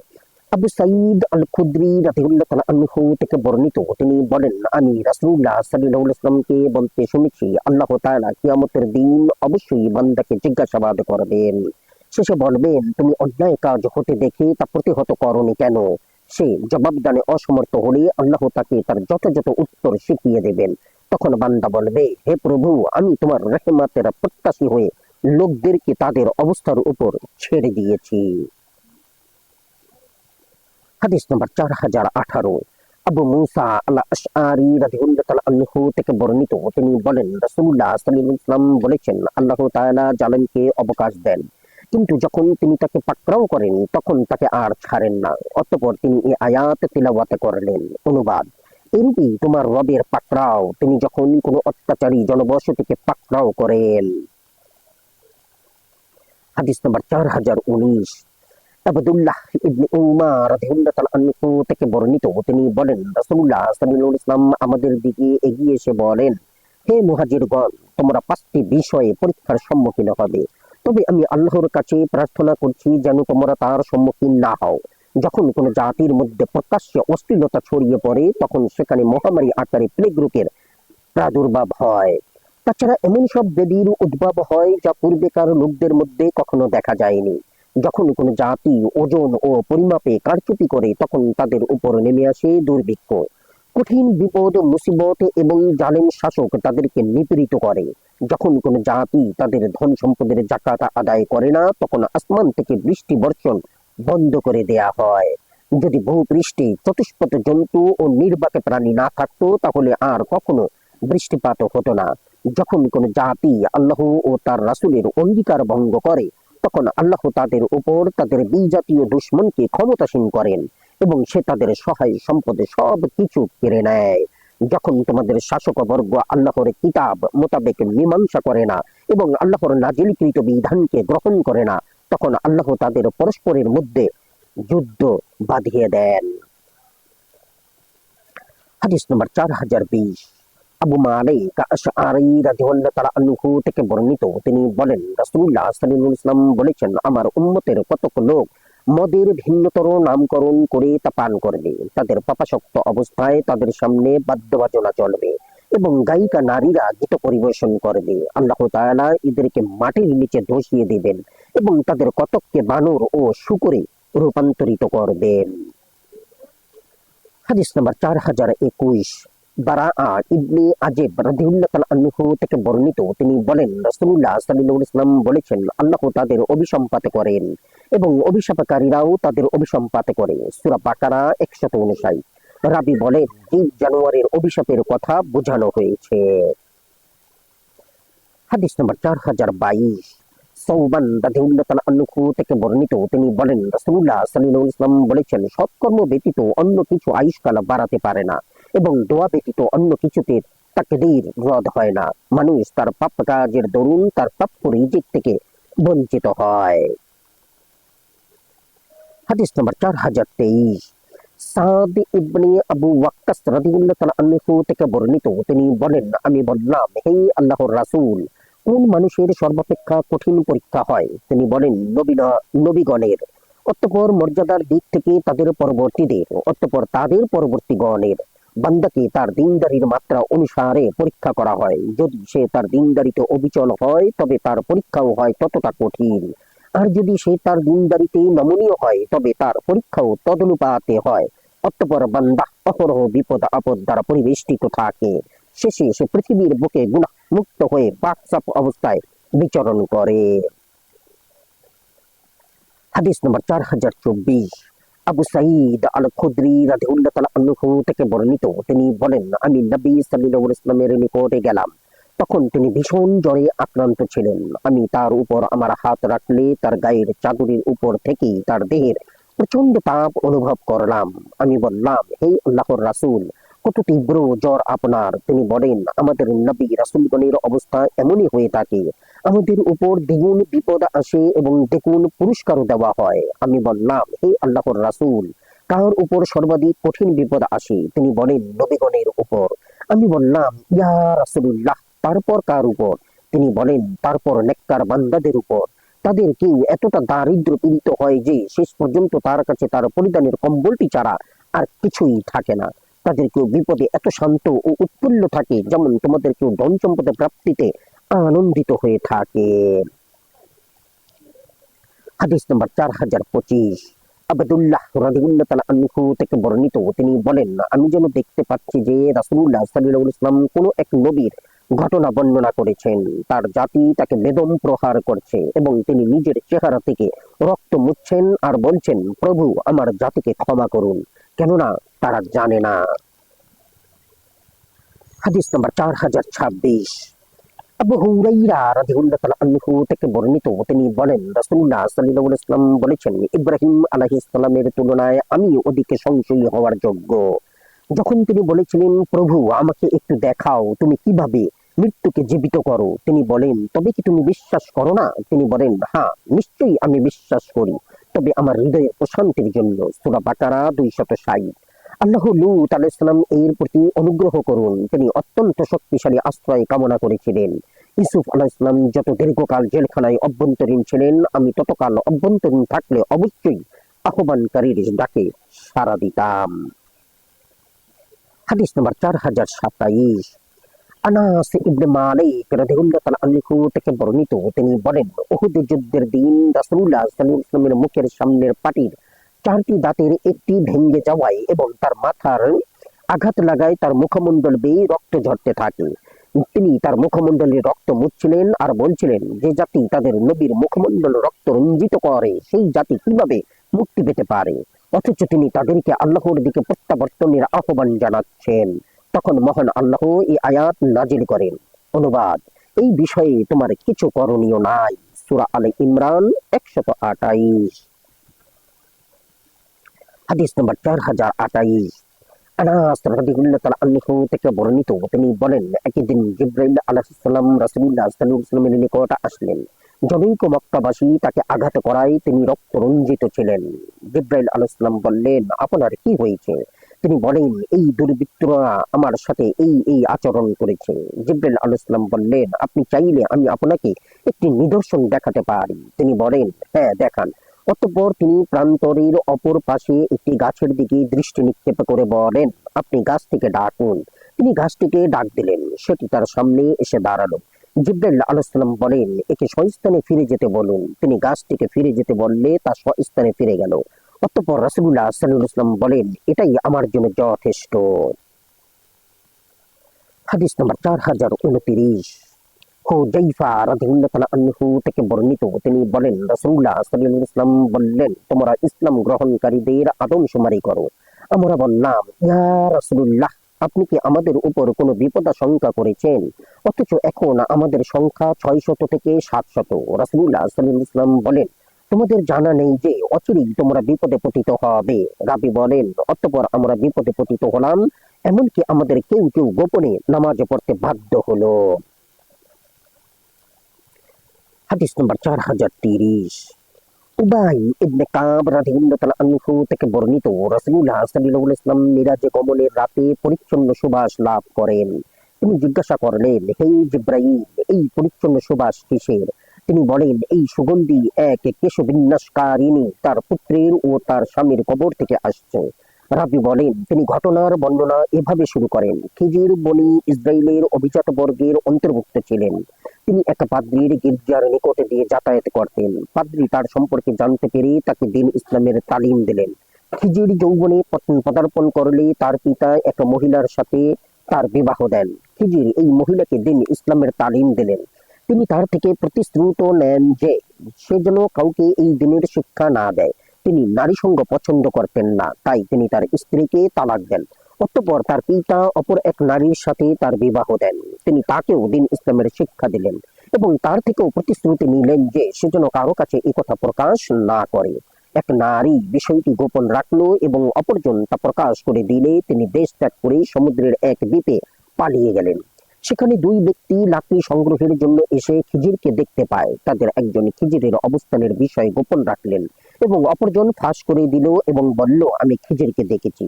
আবু সাঈদ আল খুদরি রাদিয়াল্লাহু তাআলা আনহু থেকে বর্ণিত, তিনি বলেন, আমি রাসূলুল্লাহ সাল্লাল্লাহু আলাইহি ওয়াসাল্লামকে বলতে শুনেছি, আল্লাহ তাআলা কিয়ামতের দিন অবশ্যই বান্দাকে জিজ্ঞাসাবাদ করবেন। শেষে বলবেন, তুমি অন্যায় কাজ হতে দেখে তা প্রতিহত করনি কেন? সে জবাবদানে অসমর্থ হলে আল্লাহ তাকে তার যথাযথ উত্তর শিখিয়ে দেবেন। তখন বান্দা বলবে, হে প্রভু, আমি তোমার রহমতের প্রত্যাশী হয়ে লোকদেরকে তাদের অবস্থার উপর ছেড়ে দিয়েছি। হাদিস নম্বর 4018। আবু মুসা আল আশআরী রাদিয়াল্লাহু তাআলা আনহু থেকে বর্ণিত, তিনি বলেন, রাসূলুল্লাহ সাল্লাল্লাহু আলাইহি ওয়াসাল্লাম বলেছেন, আল্লাহ তাআলা জালেমকে অবকাশ দেন, কিন্তু যখন তিনি তাকে পাকড়াও করেন তখন তাকে আর ছাড়েন না। অতঃপর তিনি এই আয়াত তিলাওয়াত করলেন। অনুবাদ, এমপি তোমার রবের পাকড়াও, তিনি যখন কোনো অত্যাচারী জনবসতিকে পাকড়াও করেন। হাদিস নম্বর 4019। আব্দুল্লাহ ইবনে উমর রাদিয়াল্লাহু তাআলা আনহু থেকে বর্ণিত, তিনি বলেন, রাসূলুল্লাহ সাল্লাল্লাহু আলাইহি ওয়াসাল্লাম আমাদের দিকে এগিয়ে এসে বলেন, হে মুহাজিরগণ, তোমরা 5টি বিষয়ে পরীক্ষার সম্মুখীন হবে, তবে আমি আল্লাহর কাছে প্রার্থনা করছি যেন তোমরা তার সম্মুখীন না হও। যখন কোনো জাতির মধ্যে প্রকাশ্যে অশ্লীলতা ছড়িয়ে পড়ে তখন সেখানে মহামারী আকারে প্লেগ রোগের প্রাদুর্ভাব হয়। তাছাড়া এমন সব ব্যাধির উদ্ভব হয় যা পূর্বেকার লোকদের মধ্যে কখনো দেখা যায়নি। যখন কোনো জাতি ওজন ও পরিমাপে কারচুপি করে তখন তাদের উপর নেমে আসে দুর্ভিক্ষ, কঠিন বিপদ, মুসিবত এবং জালেম শাসক তাদেরকে নিপীড়িত করে। যখন কোনো জাতি তাদের ধন সম্পদের জাকাত আদায় করে না তখন আসমান থেকে বৃষ্টি বর্ষণ বন্ধ করে দেয়া হয়। যদি ভূপৃষ্ঠে চতুষ্পদ জন্তু ও নির্বাক প্রাণী না থাকতো তাহলে আর কখনো বৃষ্টিপাত হতো না। যখন কোনো জাতি আল্লাহ ও তার রাসূলের অঙ্গীকার ভঙ্গ করে তখন আল্লাহ তাদের উপর তাদের বিজাতীয় দুশমনকে ক্ষমতাসীন করেন এবং সে তাদের সহায় সম্পদে সব কিছু কেড়ে নেয়। যখন তোমাদের শাসকবর্গ আল্লাহর কিতাব মোতাবেক মীমাংসা করে না এবং আল্লাহর নাজিলকৃত বিধানকে গ্রহণ করে না, তখন আল্লাহ তাদের পরস্পরের মধ্যে যুদ্ধ বাঁধিয়ে দেন। হাদিস নম্বর 4020, আবু মালিক আশআরী রাদিয়াল্লাহু তাআলা আনহু থেকে বর্ণিত, তিনি বলেন রাসূলুল্লাহ সাল্লাল্লাহু আলাইহি ওয়াসাল্লাম বলেছেন, আমার উম্মতের কতক লোক মদের ভিন্নতর নামকরণ করে তা পান করবে। তাদের পাপাসক্ত অবস্থায় তাদের সামনে বাদ্যবাজনা চলবে এবং গায়িকা নারীরা গীত পরিবেশন করবে। আল্লাহ তাআলা এদেরকে মাটির নিচে ধসিয়ে দিবেন এবং তাদের কতককে বানর ও শূকরে রূপান্তরিত করবেন। হাদিস নাম্বার 4021, বারাআ ইবনে আজিব রাদিয়াল্লাহু তাআলা আনহু থেকে বর্ণিত, তিনি বলেন রাসূলুল্লাহ সাল্লাল্লাহু আলাইহি ওয়াসাল্লাম বলেছেন, আল্লাহ তাদের অভিসম্পাত করেন এবং অভিশাপকারীরাও তাদের অভিসম্পাত করে। সূরা বাকারা 159। রাবী বলেন, জীব জানোয়ারের অভিশাপের কথা বোঝানো হয়েছে। হাদিস নম্বর 4022, সৌবান রাদিয়াল্লাহু তাআলা আনহু থেকে বর্ণিত, তিনি বলেন রাসূলুল্লাহ সাল্লাল্লাহু আলাইহি ওয়াসাল্লাম বলেছেন, সৎকর্ম ব্যতীত অন্য কিছু আয়ুষ্কাল বাড়াতে পারে না এবং দোয়া ব্যতীত অন্য কিছুতে তাকদীর রদ হয় না। মানুষ তার পাপ কাজের দরুন তার প্রাপ্য রিজিক থেকে বঞ্চিত হয়। হাদিস নম্বর 4023, সাদ ইবনে আবু ওয়াক্কাস রাদিয়াল্লাহু তাআলা আনহু থেকে বর্ণিত, তিনি বলেন, আমি বললাম, হে আল্লাহর রাসূল, কোন মানুষের সর্বাপেক্ষা কঠিন পরীক্ষা হয়? তিনি বলেন, নবীগণের, অতঃপর মর্যাদার দিক থেকে তাদের পরবর্তীদের, অতঃপর তাদের পরবর্তীগণের। বান্দাকে তার দিনদারির মাত্রা অনুসারে পরীক্ষা করা হয়। যদি সে তার দিনদারিতে অবিচল হয় তবে তার পরীক্ষাও হয় ততটা কঠিন, আর যদি সে তার দিনদারিতে নমনীয় হয় তবে তার পরীক্ষাও তদনুপাতে হয়। অতঃপর বান্দা অহরহ বিপদ আপদ দ্বারা পরিবেষ্টিত থাকে। শেষে সে পৃথিবীর বুকে গুনাহ মুক্ত হয়ে পাকসাপ অবস্থায় বিচরণ করে। হাদিস নম্বর 4024, আবু সাঈদ আল খুদরি রাদিয়াল্লাহু তাআলা আনহু থেকে বর্ণিত, তিনি বলেন, আমি নবী সাল্লাল্লাহু আলাইহি ওয়াসাল্লামের নিকটে গেলাম। তখন তিনি ভীষণ জ্বরে আক্রান্ত ছিলেন। আমি তার উপর আমার হাত রাখলে তার গায়ের চাদরের উপর থেকেই তার দেহের প্রচন্ড তাপ অনুভব করলাম। আমি বললাম, হে আল্লাহর রাসূল, কত তীব্র জ্বর আপনার? তিনি বলেন, আমাদের নবী রাসূলগণের অবস্থা এমনই হয়ে থাকে। আমাদের উপর দ্বিগুণ বিপদ আসে এবং দ্বিগুণ পুরস্কারও দেওয়া হয়। আমি বললাম, হে আল্লাহর রাসূল, কার উপর সর্বাধিক কঠিন বিপদ আসে? তিনি বলেন, নবীগণের উপর। আমি বললাম, ইয়া রাসূলুল্লাহ, তারপর কার উপর? তিনি বলেন, তারপর নেককার বান্দাদের উপর। তাদের কেউ এতটা দারিদ্র পীড়িত হয় যে শেষ পর্যন্ত তার কাছে তার পরিধানের কম্বলটি ছাড়া আর কিছুই থাকে না। তাদের কেউ বিপদে এত শান্ত ও উৎফুল্ল থাকে যেমন তোমাদের কেউ ধন সম্পদের প্রাপ্তিতে আনন্দিত হয়ে থাকে। হাদিস নম্বর 4025, আব্দুল্লাহ রাদিয়াল্লাহু তাআলা আনহু থেকে বর্ণিত, তিনি বলেন, আমি যেন দেখতে পাচ্ছি যে রাসূলুল্লাহ সাল্লাল্লাহু আলাইহি ওয়াসাল্লাম কোন এক নবীর ঘটনা বর্ণনা করেছেন। তার জাতি তাকে বেদম প্রহার করছে এবং তিনি নিজের চেহারা থেকে রক্ত মুছছেন আর বলছেন, প্রভু, আমার জাতিকে ক্ষমা করুন, কেননা তারা জানে না। হাদিস নম্বর 4026, আবু হুরাইরা রাদিয়াল্লাহু তাআলা আনহু থেকে বর্ণিত, তিনি বলেন, রাসূলুল্লাহ সাল্লাল্লাহু আলাইহি ওয়াসাল্লাম বলেছেন, ইব্রাহিম আলাইহিস সালামের তুলনায় আমি অধিক সংশয়ী হওয়ার যোগ্য। যখন তিনি বলেছিলেন, প্রভু, আমাকে একটু দেখাও তুমি কিভাবে মৃত্যুকে জীবিত করো, তিনি বলেন, তবে কি তুমি বিশ্বাস করো না? তিনি বলেন, হ্যাঁ, নিশ্চয়ই আমি বিশ্বাস করি, তবে আমার হৃদয়ের প্রশান্তির জন্য। সূরা বাকারা 260। আল্লাহ লূত আলাইহিস সালাম এর প্রতি অনুগ্রহ করুন, তিনি অত্যন্ত শক্তিশালী আশ্রয় কামনা করেছিলেন। ইউসুফ আলাইহিস সালাম যত দীর্ঘকাল জেলখানায় অভ্যন্তরীণ ছিলেন, আমি ততকাল অভ্যন্তরীণ থাকলে অবশ্যই আহ্বানকারীর ডাকে সাড়া দিতাম। হাদিস নম্বর 4027, আনাস ইবনে মালিক রাদিয়াল্লাহু তাআলা আনহু থেকে বর্ণিত, তিনি বলেন, উহুদ যুদ্ধের দিন রাসূলুল্লাহ সাল্লাল্লাহু আলাইহি ওয়াসাল্লামের মুখের সামনের পাটির 4টি দাঁতের একটি ভেঙে যাওয়ায় এবং তার মাথার আঘাত লাগায় তার মুখমণ্ডল বেয়ে রক্ত ঝরতে থাকে। তিনি তার মুখমণ্ডলের রক্ত মুছছিলেন আর বলছিলেন, যে জাতি তাদের নবীর মুখমণ্ডল রক্ত রঞ্জিত করে সেই জাতি কিভাবে মুক্তি পেতে পারে? অথচ তিনি তাদেরকে আল্লাহর দিকে প্রত্যাবর্তনের আহ্বান জানাচ্ছেন। তখন মহান আল্লাহ এই আয়াত নাজিল করেন। অনুবাদ, এই বিষয়ে তোমার কিছু করণীয় নাই। সূরা আলে ইমরান 128। হাদিস নম্বর 4028। আনাস রাদিয়াল্লাহু তাআলা আনহু থেকে বর্ণিত, তিনি বলেন, একদিন জিবরাইল আলাইহিস সালাম রাসূলুল্লাহ সাল্লাল্লাহু আলাইহি ওয়াসাল্লামের নিকট আসলেন। জনৈক মক্কাবাসী তাকে আঘাত করায় তিনি রক্তরঞ্জিত ছিলেন। জিবরাইল আলাইহিস সালাম বললেন, আপনার কি হয়েছে? তিনি বলেন, এই দুর্বৃত্তরা আমার সাথে এই আচরণ করেছে। জিবরাইল আলাইহিস সালাম বললেন, আপনি চাইলে আমি আপনাকে একটি নিদর্শন দেখাতে পারি। তিনি বলেন, হ্যাঁ দেখান। অতঃপর তিনি প্রান্তরের অপর পাশে একটি গাছের দিকে দৃষ্টি নিক্ষেপ করে বলেন, আপনি গাছটিকে ডাকুন। তিনি গাছটিকে ডাক দিলেন, সেটি তার সামনে এসে দাঁড়ালো। জিবরাইল আলাইহিস সালাম বলেন, একে স্বস্থানে ফিরে যেতে বলুন। তিনি গাছটিকে ফিরে যেতে বললে তা স্বস্থানে ফিরে গেল। অতঃপর রাসূলুল্লাহ সাল্লাল্লাহু আলাইহি ওয়াসাল্লাম বলেন, এটাই আমার জন্য যথেষ্ট। হাদিস নম্বর 4029। হুযায়ফা রাদিয়াল্লাহু তাআলা আনহু থেকে বর্ণিত, তিনি বলেন, রাসূলুল্লাহ সাল্লাল্লাহু আলাইহি ওয়াসাল্লাম বললেন, তোমরা ইসলাম গ্রহণকারীদের আদমশুমারি করো। আমরা বললাম, ইয়া রাসূলুল্লাহ, আপনি কি আমাদের উপর কোনো বিপদাশঙ্কা করেছেন? অথচ এখন আমাদের সংখ্যা 600 থেকে 700। রাসূলুল্লাহ সাল্লাল্লাহু আলাইহি ওয়াসাল্লাম বলেন, তোমাদের জানা নেই যে অচিরেই তোমরা বিপদে পতিত হবে? রাবী বলেন, অতঃপর আমরা বিপদে পতিত হলাম, এমনকি আমাদের কেউ কেউ গোপনে নামাজ পড়তে বাধ্য হলো। হাদিস নম্বর 4030। উবাই ইবনে কাব রাদিয়াল্লাহু তাআলা আনহু থেকে বর্ণিত, রাসূলুল্লাহ সাল্লাল্লাহু আলাইহি ওয়াসাল্লাম মিরাজে গমনের রাতে পরিচ্ছন্ন সুবাস লাভ করেন। তিনি জিজ্ঞাসা করলেন, হে জিবরাইল, এই পরিচ্ছন্ন সুবাস কিসের? তিনি বলেন, এই সুগন্ধি এক কেশবিন্যাসকারিণী তার পুত্রের ও তার স্বামীর কবর থেকে আসছে। রাবী বলেন, তিনি ঘটনার বর্ণনা এভাবে শুরু করেন, খিজির বনি ইসরাইলের অভিজাত বর্গের অন্তর্ভুক্ত ছিলেন। তিনি এক পাদ্রীর গির্জার নিকটে দিয়ে যাতায়াত করতেন। পাদ্রী তার সম্পর্কে জানতে পেরে তাকে দ্বীন ইসলামের তালিম দিলেন। খিজির যৌবনে পদার্পণ করলে তার পিতা এক মহিলার সাথে তার বিবাহ দেন। খিজির এই মহিলাকে দ্বীন ইসলামের তালিম দিলেন। তিনি তার থেকে প্রতিশ্রুত নেন যে সে যেন কাউকে এই দ্বীনের শিক্ষা না দেয়। তিনি নারী সঙ্গ পছন্দ করতেন না, তাই তিনি তার স্ত্রীকে তালাক দেন। অতঃপর তার পিতা অপর এক নারীর সাথে তার বিবাহ দেন। তিনি তাকেও দ্বীন ইসলামের শিক্ষা দিলেন এবং তার থেকেও প্রতিশ্রুতি নিলেন যে সে যেন কারো কাছে এই কথা প্রকাশ না করে। এক নারী বিষয়টি গোপন রাখলো এবং অপরজন তা প্রকাশ করে দিলে তিনি দেশ ত্যাগ করে সমুদ্রের এক দ্বীপে পালিয়ে গেলেন। সেখানে দুই ব্যক্তি লাকড়ি সংগ্রহের জন্য এসে খিজিরকে দেখতে পায়। তাদের একজন খিজিরের অবস্থানের বিষয় গোপন রাখলেন এবং অপরজন ফাঁস করে দিল এবং বলল, আমি খিজিরকে দেখেছি।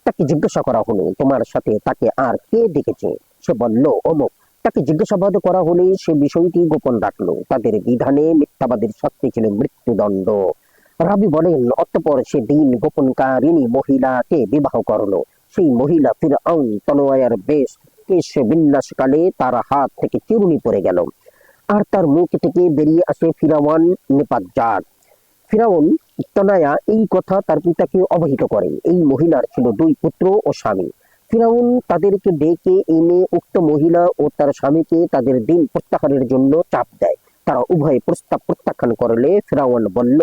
তাকে জিজ্ঞাসা করা হলো, তোমার সাথে তাকে আর কে দেখেছে? সে বলল, অমুক। তাকে জিজ্ঞাসাবাদ করা হলে সে বিষয়টি গোপন রাখলো। তাদের বিধানে মিথ্যাবাদীর শাস্তি ছিল মৃত্যুদণ্ড। রাবী বলেন, অতঃপর সে দিন গোপনকারিণী মহিলাকে বিবাহ করলো। সেই মহিলা ফিরআউন তলোয়ার বেশ কেশ বিন্যাসকালে তার হাত থেকে চিরুনি পড়ে গেল আর তার মুখ থেকে বেরিয়ে আসে ফিরাওয়ান নেপাজ্জার। ফিরাউন তনায়া এই কথা তার পিতাকে অবহিত করে। এই মহিলার ছিল দুই পুত্র ও স্বামী। ফিরাউন তাদেরকে ডেকে এনে উক্ত মহিলা ও তার স্বামীকে তাদের দিন প্রত্যাহারের জন্য চাপ দেয়। তারা উভয় প্রস্তাব প্রত্যাখ্যান করলে ফিরাউন বলল,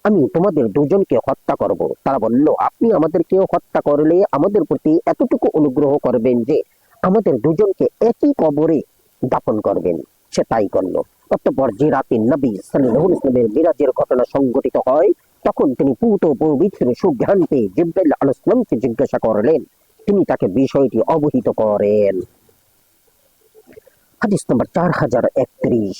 আমি তোমাদের দুজনকে হত্যা করব। তারা বলল, আপনি আমাদেরকে হত্যা করলে আমাদের প্রতি এতটুকু অনুগ্রহ করবেন যে আমাদের দুজনকে একই কবরে দাফন করবেন। সে তাই করল। অতঃপর যে রাতে নবী সাল্লাল্লাহু আলাইহি ওয়াসাল্লামের মিরাজের ঘটনা সংঘটিত হয়, তখন তিনি পূত পবিত্র সুজ্ঞান পেয়ে জিবরাইল আলাইহিস সালামকে জিজ্ঞাসা করলেন। তিনি তাকে বিষয়টি অবহিত করেন। হাদিস নম্বর 4031।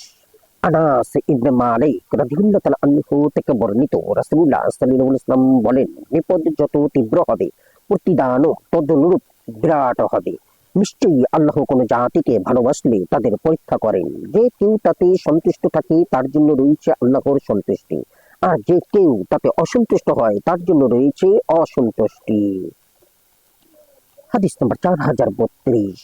আনাস ইবনে মালিক রাদিয়াল্লাহু তাআলা আনহু থেকে বর্ণিত, রাসূলুল্লাহ সাল্লাল্লাহু আলাইহি ওয়াসাল্লাম বলেন, বিপদ যত তীব্র হবে, প্রতিদানও তদনুরূপ বিরাট হবে। নিশ্চয়ই আল্লাহ কোন জাতিকে ভালোবাসলে তাদের পরীক্ষা করেন। যে কেউ তাতে সন্তুষ্ট থাকে তার জন্য রয়েছে আল্লাহর সন্তুষ্টি, আর যে কেউ তাতে অসন্তুষ্ট হয় তার জন্য রয়েছে অসন্তুষ্টি। হাদিস নম্বর 4032।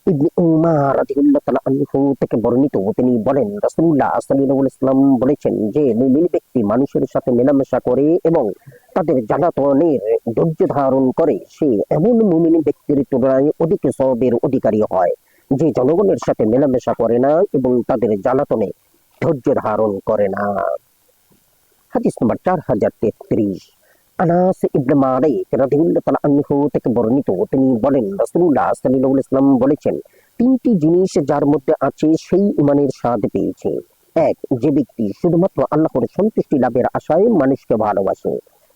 ইবনে উমার রাদিয়াল্লাহু তাআলা আনহু থেকে বর্ণিত, তিনি বলেন, রাসূলুল্লাহ সাল্লাল্লাহু আলাইহি ওয়াসাল্লাম বলেছেন যে মুমিন ব্যক্তি মানুষের সাথে মেলামেশা করে এবং তাদের জ্বালাতনের ধৈর্য ধারণ করে, সে এমন মুমিন ব্যক্তির তুলনায় অধিক সওয়াবের অধিকারী হয় যে জনগণের সাথে মেলামেশা করে না এবং তাদের জ্বালাতনে ধৈর্য ধারণ করে না। হাদিস নম্বর 4033। আনাস ইবনে মালিক রাদিয়াল্লাহু তাআলা আনহু থেকে বর্ণিত, তিনি বলেন, রাসূলুল্লাহ সাল্লাল্লাহু আলাইহি ওয়াসাল্লাম বলেছেন, তিনটি জিনিস যার মধ্যে আছে সেই ঈমানের স্বাদ পেয়েছে। এক, যে ব্যক্তি শুধুমাত্র আল্লাহর সন্তুষ্টি লাভের আশায় মানুষকে ভালোবাসে।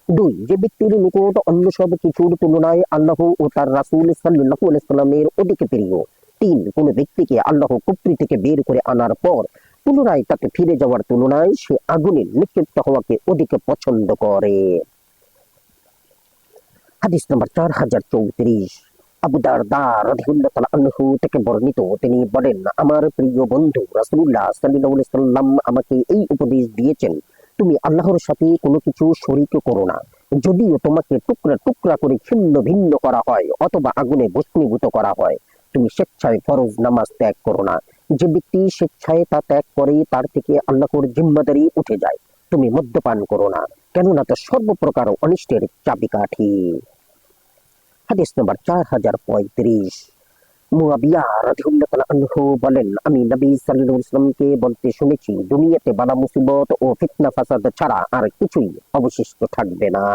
দুই, যে ব্যক্তির নিকট অন্য সব কিছুর তুলনায় আল্লাহ ও তার রাসূল সাল্লাল্লাহু আলাইহি সাল্লামের অধিক প্রিয়। তিন, কোন ব্যক্তিকে আল্লাহ কুফরি থেকে বের করে আনার পর পুনরায় তাকে ফিরে যাওয়ার তুলনায় সে আগুনে নিক্ষিপ্ত হওয়াকে অধিক পছন্দ করে। হাদিস নম্বর 4034, আবু দারদা রাদিয়াল্লাহু তাআলা আনহু থেকে বর্ণিত, তিনি বলেন, আমার প্রিয় বন্ধু রাসূলুল্লাহ সাল্লাল্লাহু আলাইহি সাল্লাম আমাকে এই উপদেশ দিয়েছেন, তুমি আল্লাহর সাথে কোনো কিছু শরীক করো না। যদিও তোমাকে টুকরা টুকরা করে ছিন্ন ভিন্ন করা হয় অথবা আগুনে ভস্মীভূত করা হয়, তুমি স্বেচ্ছায় ফরজ নামাজ ত্যাগ করো না। যে ব্যক্তি স্বেচ্ছায় তা ত্যাগ করে তার থেকে আল্লাহর জিম্মাদারি উঠে যায়। তুমি মদ্যপান করো না, কেননা তা সর্বপ্রকার অনিষ্টের চাবিকাঠি। হাদিস নম্বর 4035, মুয়াবিয়া রাদিয়াল্লাহু তাআলা আনহু বলেন, আমি নবী সাল্লাল্লাহু আলাইহি ওয়াসাল্লামকে বলতে শুনেছি, দুনিয়াতে বালা মুসিবত ও ফিতনা ফাসাদ ছাড়া আর কিছুই অবশিষ্ট থাকবে না।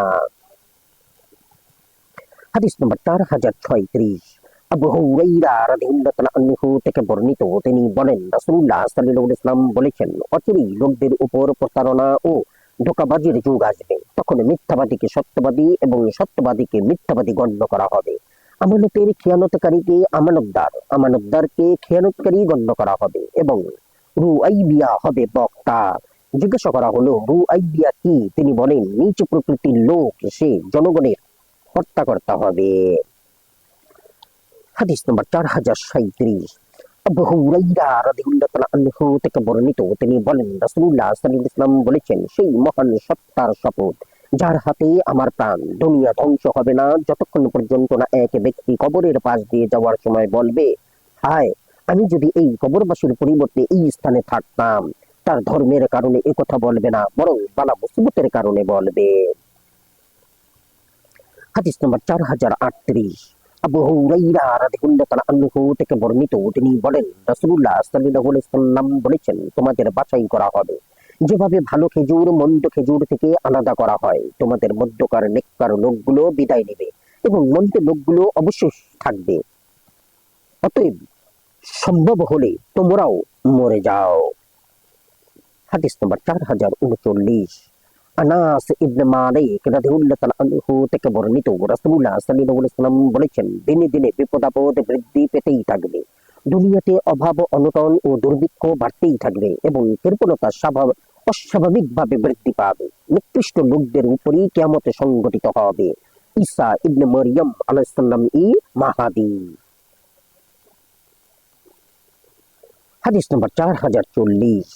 হাদিস নম্বর 4036, আবু হুরায়রা রাদিয়াল্লাহু তাআলা আনহু থেকে বর্ণিত, তিনি বলেন, রাসূলুল্লাহ সাল্লাল্লাহু আলাইহি ওয়াসাল্লাম বলেছেন, অচিরেই লোকদের উপর প্রতারণা ও ধোঁকাবাজির যুগ আসবে। তখন মিথ্যাবাদীকে সত্যবাদী এবং সত্যবাদীকে মিথ্যাবাদী গণ্য করা হবে। আমানতের খেয়ানতকারীকে আমানতদার, আমানতদারকে খেয়ানতকারী গণ্য করা হবে এবং রুআইবিয়া হবে বক্তা। জিজ্ঞাসা করা হলো, রুআইবিয়া কি? তিনি বলেন, নিচ প্রকৃতির লোক, সে জনগণের হত্যাকর্তা হবে। হাদিস নম্বর 4037, আবু হুরায়রা রাদিয়াল্লাহু তাআলা আনহু থেকে বর্ণিত, তিনি বলেন, রাসূলুল্লাহ সাল্লাল্লাহু আলাইহি ওয়াসাল্লাম বলেছেন, সেই মহান সত্তার শপথ যার হাতে আমার প্রাণ, দুনিয়া ধ্বংস হবে না যতক্ষণ পর্যন্ত না এক ব্যক্তি কবরের পাশ দিয়ে যাওয়ার সময় বলবে, হায়, আমি যদি এই কবরবাসীর পরিবর্তে এই স্থানে থাকতাম। তার ধর্মের কারণে এ কথা বলবে না, বরং বালা মুসিবতের কারণে বলবে। হাদিস নম্বর 4038, আবু হুরায়রা রাদিয়াল্লাহু তাআলা আনহু থেকে বর্ণিত, তিনি বলেন, রাসূলুল্লাহ সাল্লাল্লাহু আলাইহি ওয়াসাল্লাম বলেছেন, তোমাদের বাছাই করা হবে যেভাবে ভালো খেজুর মন্দ খেজুর থেকে আলাদা করা হয়। তোমাদের মধ্যকার নেককার লোকগুলো বিদায় নেবে এবং মন্দ লোকগুলো অবশ্যই থাকবে। অতএব সম্ভব হলে তোমরাও মরে যাও। হাদিস নম্বর 4039, আনাস ইবনে মালিক রাদিয়াল্লাহু তাআলা আনহু থেকে বর্ণিত, রাসূলুল্লাহ সাল্লাল্লাহু আলাইহি ওয়াসাল্লাম বলেছেন, দিনে দিনে বিপদ-আপদ বৃদ্ধি পেতেই থাকবে। দুনিয়াতে অভাব অনটন ও দুর্ভিক্ষ বাড়তেই থাকবে এবং কৃপণতা অস্বাভাবিকভাবে বৃদ্ধি পাবে। নিকৃষ্ট লোকদের উপরই কিয়ামতে সংঘটিত হবে। ঈসা ইবনে মারইয়াম আলাইহিস সালাম মাহদী। হাদিস নম্বর 4040,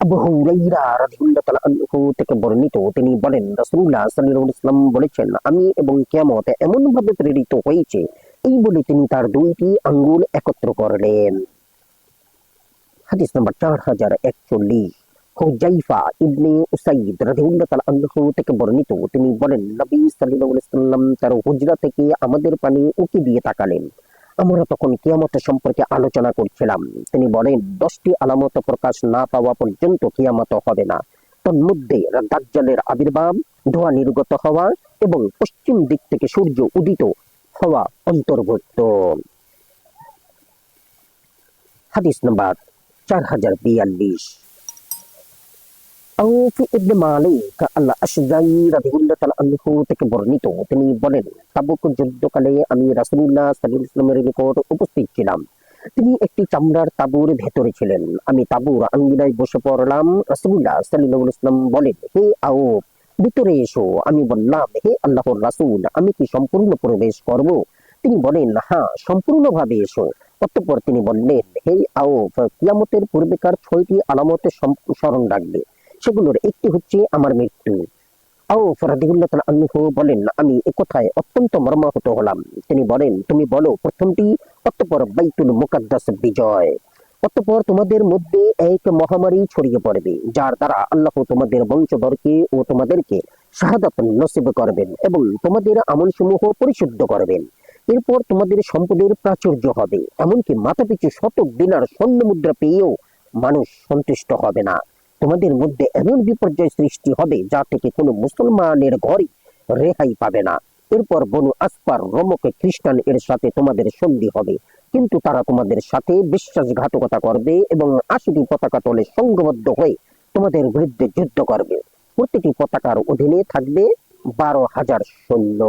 আবু হুরায়রা রাদিয়াল্লাহু তাআলা আনহু থেকে বর্ণিত, তিনি বলেন, রাসূলুল্লাহ সাল্লাল্লাহু আলাইহি ওয়াসাল্লাম বলেছেন, আমি এবং কিয়ামত এমন ভাবে প্রেরিত হয়েছে। এই বলে তিনি তার দুইটি আঙ্গুল একত্র করলেন। হাদিস নম্বর 4041, হুযায়ফা ইবনে উসাইদ রাদিয়াল্লাহু তাআলা আনহু থেকে বর্ণিত, তিনি বলেন, নবী সাল্লাল্লাহু আলাইহি ওয়াসাল্লাম তার হুজরা থেকে আমাদের পানে উকি দিয়ে তাকালেন। আমরা তখন কিয়ামত সম্পর্কে আলোচনা করছিলাম। তিনি বলেন, 10টি আলামত প্রকাশ না পাওয়া পর্যন্ত কিয়ামত হবে না। তন্মধ্যে দাজ্জালের আবির্ভাব, ধোঁয়া নির্গত হওয়া এবং পশ্চিম দিক থেকে সূর্য উদিত হওয়া অন্তর্ভুক্ত। হাদিস নম্বর 4042, আউফ ইবনে মালিক আল-আশজাই রাদিয়াল্লাহু তাআলা আনহু থেকে বর্ণিত, তিনি বলেন, তাবুক যুদ্ধকালে আমি রাসূলুল্লাহ সাল্লাল্লাহু আলাইহি ওয়াসাল্লামের নিকট উপস্থিত ছিলাম। তিনি একটি চামড়ার তাঁবুর ভেতরে ছিলেন। আমি তাঁবুর আঙ্গিনায় বসে পড়লাম। রাসূলুল্লাহ সাল্লাল্লাহু আলাইহি ওয়াসাল্লাম বলেন, হে আউফ, ভিতরে এসো। আমি বললাম, হে আল্লাহর রাসূল, আমি কি সম্পূর্ণ প্রবেশ করব? তিনি বলেন, হ্যাঁ, সম্পূর্ণভাবে এসো। অতঃপর তিনি বললেন, হে আউফ, কিয়ামতের পূর্বেকার 6টি আলামতের স্মরণ রাখবে। সেগুলোর একটি হচ্ছে আমার মৃত্যু। আউফ রাদিয়াল্লাহু তাআলা আনহু বলেন, আমি এ কথায় অত্যন্ত মর্মাহত হলাম। তিনি বলেন, তুমি বলো প্রথমটি। অতঃপর বাইতুল মুকাদ্দাস বিজয়। অতঃপর তোমাদের মধ্যে এক মহামারী ছড়িয়ে পড়বে, যার দ্বারা আল্লাহ তোমাদের বংশধরকে ও তোমাদেরকে শাহাদাত নসিব করবেন এবং তোমাদের আমলসমূহ পরিশুদ্ধ করবেন। এরপর তোমাদের সম্পদের প্রাচুর্য হবে, এমনকি মাথাপিছু শতক দিনার স্বর্ণ মুদ্রা পেয়েও মানুষ সন্তুষ্ট হবে না। তোমাদের মধ্যে এমন বিপর্যয় সৃষ্টি হবে যা থেকে কোনো মুসলমানের ঘরই রেহাই পাবে না। এরপর বনু আসফার রোমক খ্রিস্টান এর সাথে তোমাদের সন্ধি হবে, কিন্তু তারা তোমাদের সাথে বিশ্বাসঘাতকতা করবে এবং 80টি পতাকা তলে সংঘবদ্ধ হয়ে তোমাদের বিরুদ্ধে যুদ্ধ করবে। প্রতিটি পতাকার অধীনে থাকবে 12,000 সৈন্য।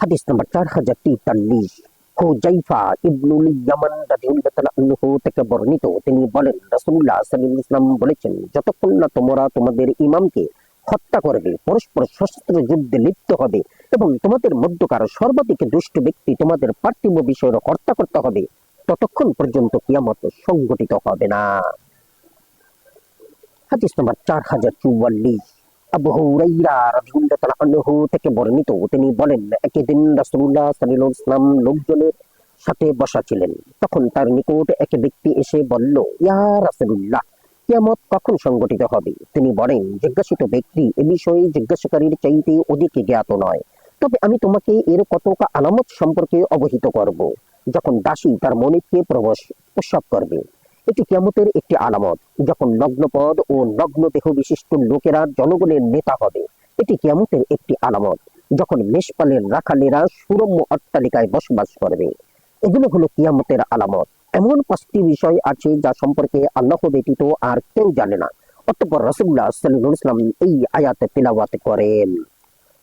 হাদিস নম্বর 4043, হুযায়ফা ইবনুল ইয়ামান রাদিয়াল্লাহু তাআলা আনহু থেকে বর্ণিত, তিনি বলেন রাসূলুল্লাহ সাল্লাল্লাহু আলাইহি ওয়াসাল্লাম বলেছেন, যতক্ষণ না তোমরা তোমাদের ইমামকে হত্যা করবে, পরস্পর সশস্ত্র যুদ্ধে লিপ্ত হবে এবং তোমাদের মধ্যকার সর্বাধিক দুষ্ট ব্যক্তি তোমাদের পার্থিব বিষয়ের হত্যা করতে হবে, ততক্ষণ পর্যন্ত কিয়ামত সংঘটিত হবে না। হাদিস নম্বর 4044, আবু হুরায়রা রাদিয়াল্লাহু তাআলা আনহু থেকে বর্ণিত, তিনি বলেন একদিন রাসূলুল্লাহ সাল্লাল্লাহু আলাইহি ওয়াসাল্লাম লোকজনের সাথে বসা ছিলেন। তখন তার নিকট এক ব্যক্তি এসে বলল, ইয়া রাসূলুল্লাহ, কিয়ামত কখন সংঘটিত হবে? তিনি বলেন, জিজ্ঞাসিত ব্যক্তি এ বিষয়ে জিজ্ঞাসাকারীর চাইতে অধিক জ্ঞাত নয়, তবে আমি তোমাকে এর কতক আলামত সম্পর্কে অবহিত করব। যখন দাসী তার মনিবকে প্রসব করবে, এটি কিয়ামতের একটি আলামত। যখন নগ্নপদ ও নগ্ন দেহ বিশিষ্ট লোকেরা জনগণের নেতা হবে, এটি কিয়ামতের একটি আলামত। যখন মেষপালের রাখালেরা সুরম্য অট্টালিকায় বসবাস করবে, এগুলো হলো কিয়ামতের আলামত। এমন 5টি বিষয় আছে যা সম্পর্কে আল্লাহ ব্যতীত আর কেউ জানে না। অতঃপর রাসূলুল্লাহ সাল্লাল্লাহু আলাইহি ওয়াসাল্লাম এই আয়াতে তিলাওয়াত করেন।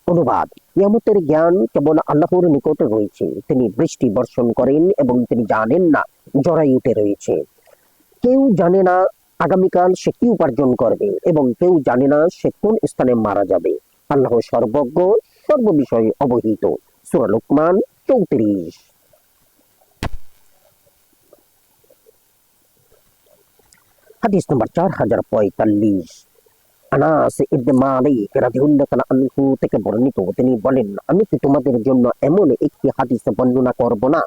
অনুবাদ: কিয়ামতের জ্ঞান কেবল আল্লাহর নিকট রয়েছে। তিনি বৃষ্টি বর্ষণ করেন এবং তিনি জানেন না জরায়ুতে রয়েছে। কেউ জানে না আগামীকাল সে কি উপার্জন করবে এবং কেউ জানে না সে কোন স্থানে মারা যাবে। আল্লাহ সর্বজ্ঞ, সর্ববিষয়ে অবহিত। সূরা লুকমান 34। হাদিস নম্বর 4045, আনাস ইবনে মালিক রাদিয়াল্লাহু তাআলা আনহু থেকে বর্ণিত, তিনি বলেন, আমি কি তোমাদের জন্য এমন একটি হাদিস বর্ণনা করব না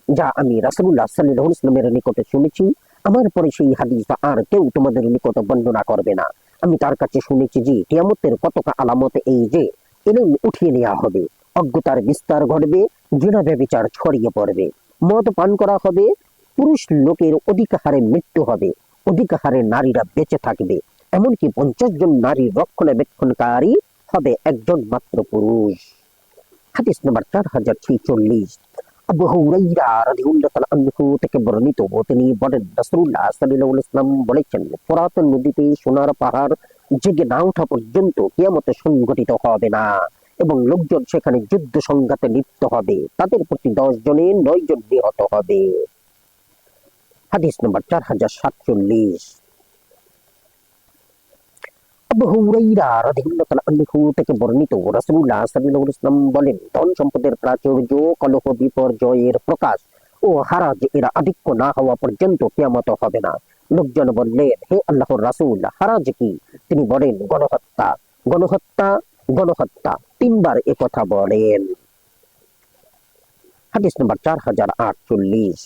যা আমি রাসূলুল্লাহ সাল্লাল্লাহু আলাইহি ওয়াসাল্লামের নিকটে শুনেছি? আমার পরে সেই হাদিস আর কেউ তোমাদের নিকট বর্ণনা করবে না। আমি তার কাছে শুনেছি যে কিয়ামতের কতক আলামত এই যে ইলম উঠিয়ে নেওয়া হবে, অজ্ঞতার বিস্তার ঘটবে, জিনা ব্যভিচার ছড়িয়ে পড়বে, মদ পান করা হবে, পুরুষ লোকের অধিক হারে মৃত্যু হবে, অধিক হারে নারীরা বেঁচে থাকবে, এমনকি 50 জন নারী রক্ষণাবেক্ষণকারী হবে একজন মাত্র পুরুষ। হাদিস নম্বর 4046, আবু হুরায়রা রাদিয়াল্লাহু তাআলা আনহু থেকে বর্ণিত, তিনি বলেন রাসূলুল্লাহ সাল্লাল্লাহু আলাইহি ওয়াসাল্লাম বলেছেন, ফোরাত নদীতে সোনার পাহাড় জেগে না ওঠা পর্যন্ত কিয়ামত সংঘটিত হবে না এবং লোকজন সেখানে যুদ্ধ সংঘাতে লিপ্ত হবে, তাদের প্রতি 10 জনে 9 জন নিহত হবে। হাদিস নম্বর 4047, আবু হুরায়রা রাদিয়াল্লাহু তাআলা আনহু থেকে বর্ণিত, রাসূলুল্লাহ সাল্লাল্লাহু আলাইহি ওয়াসাল্লাম বলেন, ধন সম্পদের প্রাচুর্য, কলহ বিপর্যয়ের প্রকাশ ও হারাজ এর আধিক্য না হওয়া পর্যন্ত কিয়ামত হবে না। লোকজন বললেন, হে আল্লাহর রাসূল, হারাজ কি? তিনি বলেন, গণহত্যা, গণহত্যা, গণহত্যা। 3 বার একথা বলেন। হাদিস নম্বর 4048,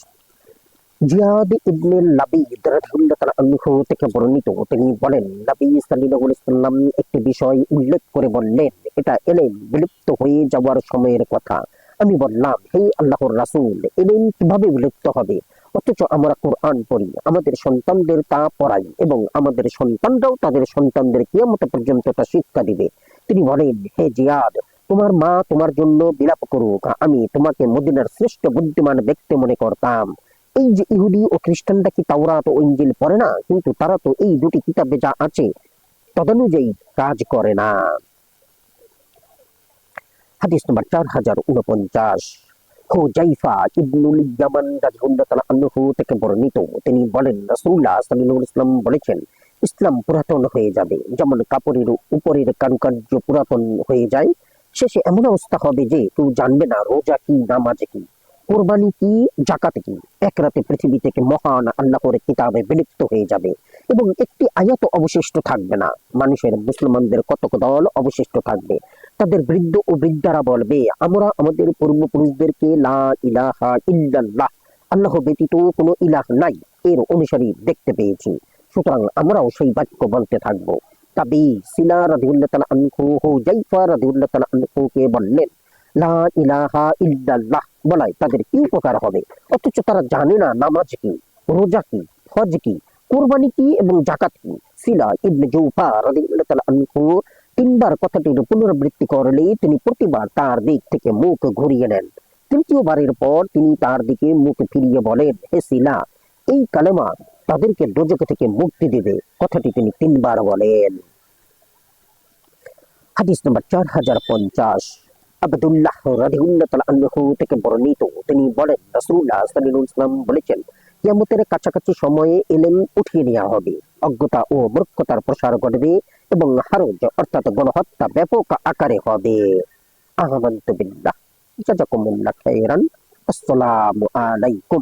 জিয়াদ ইবনে লাবিদ রাদিয়াল্লাহু তাআলা আনহু থেকে বর্ণিত, তিনি বলেন, নবী সাল্লাল্লাহু আলাইহি ওয়াসাল্লাম একটি বিষয় উল্লেখ করে বললেন, এটা ইলম বিলুপ্ত হয়ে যাওয়ার সময়ের কথা। আমি বললাম, হে আল্লাহর রাসূল, ইলম কিভাবে বিলুপ্ত হবে? অথচ আমরা কোরআন পড়ি, আমাদের সন্তানদের তা পড়াই এবং আমাদের সন্তানরাও তাদের সন্তানদের কিয়ামত পর্যন্ত তা শিক্ষা দিবে। তিনি বলেন, হে জিয়াদ, তোমার মা তোমার জন্য বিলাপ করুক, আমি তোমাকে মদিনার শ্রেষ্ঠ বুদ্ধিমান ব্যক্তি মনে করতাম। এই যে ইহুদি ও খ্রিস্টানরা কি তাওরাত ও ইনজিল পড়ে না? কিন্তু তারা তো এই দুটি কিতাবে যা আছে তদনুযায়ী কাজ করে না। হাদিস নম্বর 4049, হুযায়ফা ইবনুল ইয়ামান রাদিয়াল্লাহু তাআলা আনহু থেকে বর্ণিত, তিনি বলেন রাসূলুল্লাহ সাল্লাল্লাহু আলাইহি ওয়াসাল্লাম বলেছেন, ইসলাম পুরাতন হয়ে যাবে যেমন কাপড়ের উপরের কারুকার্য পুরাতন হয়ে যায়। শেষে এমন অবস্থা হবে যে কেউ জানবে না রোজা কি, নামাজ কি, কোরবানি কি, জাকাত কি। এক রাতে পৃথিবী থেকে মহান আল্লাহর কিতাবে বিলুপ্ত হয়ে যাবে এবং একটি আয়াত অবশিষ্ট থাকবে না। মানুষের মুসলমানদের কতক দল অবশিষ্ট থাকবে। তাদের বৃদ্ধ ও বৃদ্ধারা বলবে, আমরা আমাদের পূর্বপুরুষদেরকে লা ইলাহা ইল্লাল্লাহ, আল্লাহ ব্যতীত কোনো ইলাহ নাই, এর অনুসারী দেখতে পেয়েছি, সুতরাং আমরাও সেই বাক্য বলতে থাকবো। তাবি সিলা রাদিয়াল্লাহু তাআলা আনহু হুযায়ফা রাদিয়াল্লাহু তাআলা আনহুকে বললেন, লা ইলাহা ইল্লাল্লাহ বলায় তাদের কি উপকার হবে? অথচ তারা জানে না নামাজ কি, রোজা কি, হজ কি, কুরবানি কি এবং জাকাত কি। সিলা ইবনে জৌফা রাদিয়াল্লাহু তাআলা আনহু 3 বার কথাটির পুনরাবৃত্তি করলে তিনি প্রতিবার তার দিক থেকে মুখ ঘুরিয়ে নেন। 3য় বারের পর তিনি তার দিকে মুখ ফিরিয়ে বলেন, হে সিলা, এই কালেমা তাদেরকে দোজখ থেকে মুক্তি দেবে। কথাটি তিনি 3 বার বলেন। হাদিস নম্বর 4050। আব্দুল্লাহ রাদিয়াল্লাহু তাআলা আনহু থেকে বর্ণিত, তিনি বলেন রাসূলুল্লাহ সাল্লাল্লাহু আলাইহি ওয়াসাল্লাম বলেছেন, কিয়ামতের কাছাকাছি সময়ে ইলম উঠিয়ে নেওয়া হবে, অজ্ঞতা ও মূর্খতার প্রসার ঘটবে এবং হারজ অর্থাৎ গণহত্যা ব্যাপক আকারে হবে। আমানতু বিল্লাহ। জাযাকুমুল্লাহ খাইরান। আসসালামু আলাইকুম।